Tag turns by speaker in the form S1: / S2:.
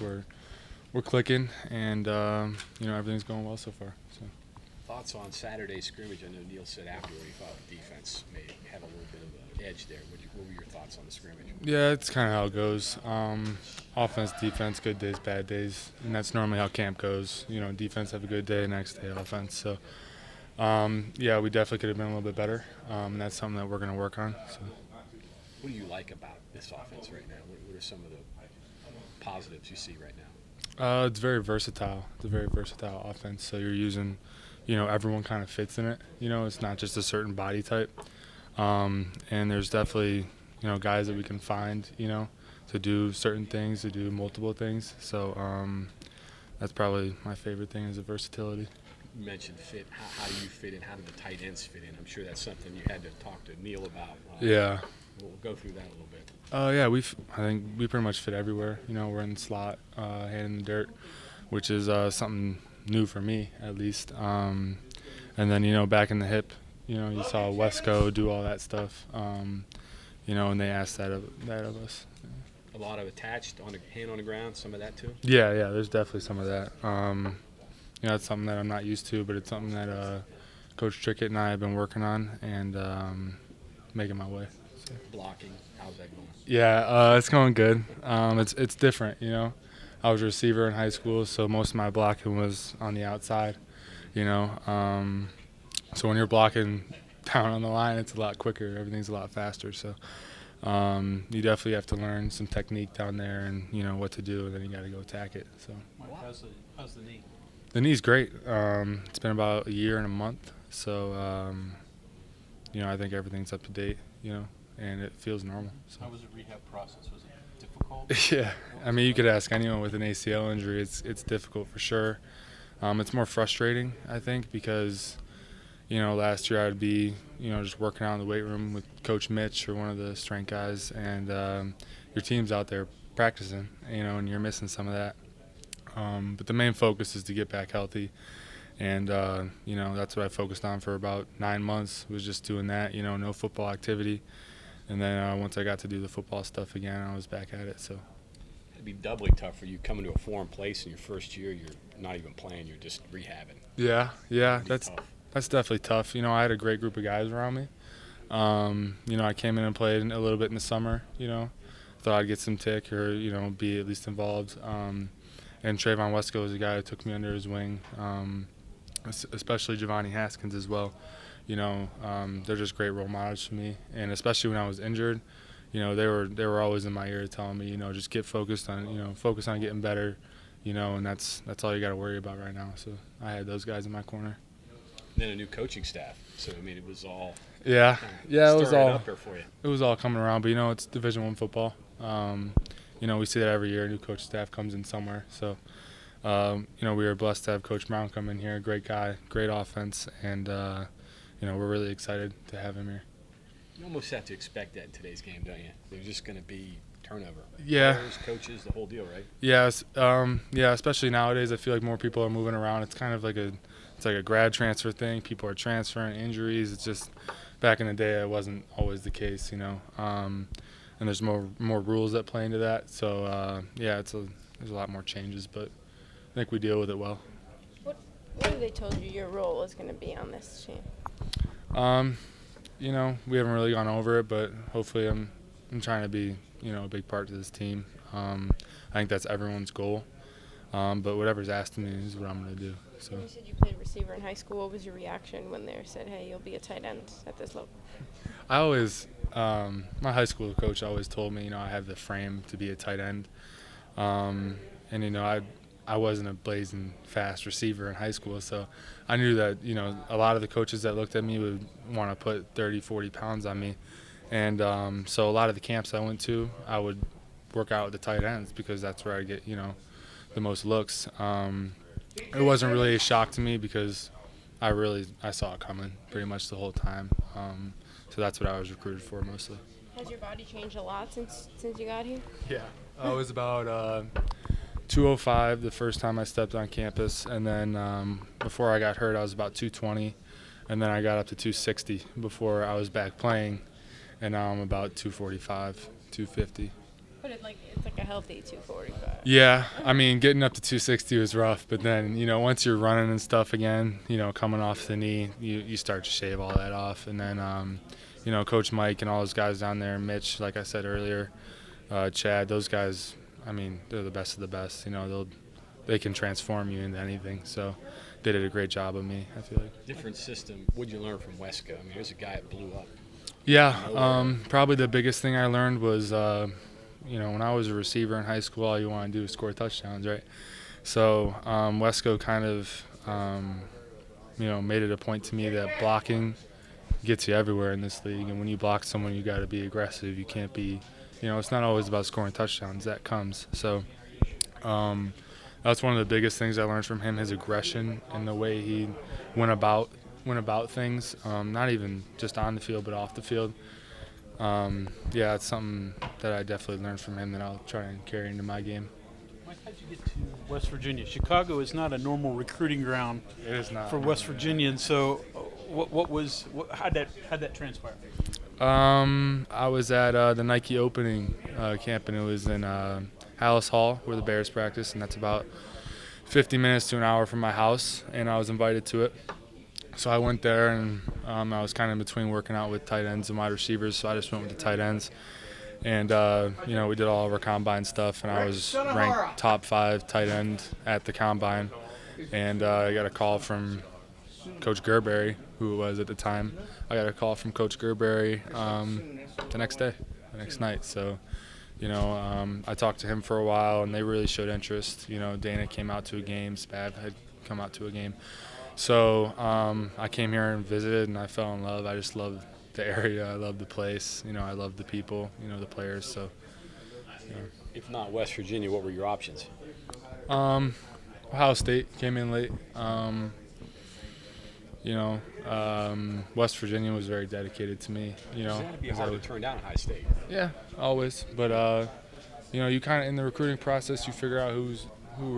S1: we're clicking, and everything's going well so far. So.
S2: Thoughts on Saturday's scrimmage? I know Neil said afterward he thought the defense may have a little bit of an edge there. What were your thoughts on the scrimmage?
S1: Yeah, it's kind of how it goes. Offense, defense, good days, bad days, and that's normally how camp goes. Defense have a good day, next day offense. So, we definitely could have been a little bit better, and that's something that we're going to work on. So.
S2: What do you like about this offense right now? What are some of the positives you see right now?
S1: It's very versatile. It's a very versatile offense. So you're using, everyone kind of fits in it. It's not just a certain body type. And there's definitely, guys that we can find, to do certain things, to do multiple things. So that's probably my favorite thing is the versatility.
S2: You mentioned fit. How do you fit in? How do the tight ends fit in? I'm sure that's something you had to talk to Neil about.
S1: Yeah.
S2: We'll go through that a little bit.
S1: I think we pretty much fit everywhere. We're in the slot, hand in the dirt, which is something new for me at least. And then back in the hip, you saw Wesco do all that stuff. And they asked that of us.
S2: A lot of attached on the hand on the ground, some of that too.
S1: Yeah, there's definitely some of that. It's something that I'm not used to, but it's something that Coach Trickett and I have been working on and making my way. So.
S2: Blocking, how's that going?
S1: Yeah, it's going good. It's different, I was a receiver in high school, so most of my blocking was on the outside, So when you're blocking down on the line, it's a lot quicker. Everything's a lot faster. So you definitely have to learn some technique down there and, what to do, and then you got to go attack it. So.
S3: How's the knee?
S1: The knee's great. It's been about a year and a month. So, I think everything's up to date, and it feels normal. So.
S3: How was the rehab process? Was it difficult?
S1: Yeah. I mean, you could ask anyone with an ACL injury. It's difficult for sure. It's more frustrating, I think, because, last year I'd be, just working out in the weight room with Coach Mitch or one of the strength guys, and your team's out there practicing, and you're missing some of that. But the main focus is to get back healthy. And, that's what I focused on for about 9 months, was just doing that, no football activity. And then once I got to do the football stuff again, I was back at it. So
S2: it'd be doubly tough for you coming to a foreign place in your first year. You're not even playing. You're just rehabbing.
S1: Yeah, that's definitely tough. I had a great group of guys around me. I came in and played a little bit in the summer, thought I'd get some tick or, be at least involved. And Trayvon Wesco was a guy who took me under his wing, especially Giovanni Haskins as well. They're just great role models for me. And especially when I was injured, they were always in my ear telling me, just get focused on, focus on getting better, and that's all you got to worry about right now. So I had those guys in my corner.
S2: Then a new coaching staff. So, I mean, it was all
S1: it was all
S2: up there for you.
S1: It was all coming around, but, it's Division I football. We see that every year. A new coach staff comes in somewhere. So, we were blessed to have Coach Brown come in here. Great guy, great offense, and, we're really excited to have him here.
S2: You almost have to expect that in today's game, don't you? There's just going to be turnover.
S1: Yeah.
S2: Players, coaches, the whole deal, right?
S1: Yes. Especially nowadays, I feel like more people are moving around. It's kind of like a grad transfer thing. People are transferring, injuries. It's just back in the day, it wasn't always the case, And there's more rules that play into that. So there's a lot more changes, but I think we deal with it well.
S4: What have they told you your role is going to be on this team?
S1: We haven't really gone over it, but hopefully I'm trying to be, a big part of this team. I think that's everyone's goal. But whatever's asked of me is what I'm going to do. So.
S4: You said you played receiver in high school. What was your reaction when they said, hey, you'll be a tight end at this level?
S1: I always, my high school coach always told me, I have the frame to be a tight end. And, I wasn't a blazing fast receiver in high school, so I knew that, a lot of the coaches that looked at me would want to put 30, 40 pounds on me. And so a lot of the camps I went to, I would work out with the tight ends because that's where I get, the most looks. It wasn't really a shock to me because I saw it coming pretty much the whole time. So that's what I was recruited for mostly.
S4: Has your body changed a lot since you got here?
S1: Yeah. I was about 205 the first time I stepped on campus, and then before I got hurt I was about 220, and then I got up to 260 before I was back playing, and now I'm about 245, 250.
S4: But it's like a a healthy 245.
S1: Yeah, I mean, getting up to 260 was rough, but then, once you're running and stuff again, coming off the knee, you start to shave all that off. And then, Coach Mike and all those guys down there, Mitch, like I said earlier, Chad, those guys, I mean, they're the best of the best. They can transform you into anything. So they did a great job of me, I feel like.
S2: Different system. What'd you learn from Wesco? I mean, there's a guy that blew up.
S1: Yeah, probably the biggest thing I learned was, when I was a receiver in high school, all you want to do is score touchdowns, right? So Wesco kind of, made it a point to me that blocking gets you everywhere in this league. And when you block someone, you got to be aggressive. You can't be, it's not always about scoring touchdowns. That comes. So that's one of the biggest things I learned from him, his aggression and the way he went about things, not even just on the field but off the field. Yeah, it's something that I definitely learned from him that I'll try and carry into my game.
S3: Mike, how'd you get to West Virginia? Chicago is not a normal recruiting ground
S1: It is not
S3: for West Virginians. So, how'd that transpire?
S1: I was at the Nike opening camp, and it was in Hallis Hall where the Bears practice, and that's about 50 minutes to an hour from my house, and I was invited to it. So I went there, and I was kind of in between working out with tight ends and wide receivers, so I just went with the tight ends. And, we did all of our combine stuff, and I was ranked top 5 tight end at the combine. And I got a call from Coach Gerberry, who it was at the time. I got a call from Coach Gerberry the next night. So, I talked to him for a while, and they really showed interest. Dana came out to a game. Spav had come out to a game. So I came here and visited, and I fell in love. I just love the area. I love the place. I love the people, the players. So,
S2: If not West Virginia, what were your options?
S1: Ohio State came in late. West Virginia was very dedicated to me.
S2: It's got to be hard to turn down Ohio State.
S1: Yeah, always. But you kind of in the recruiting process, you figure out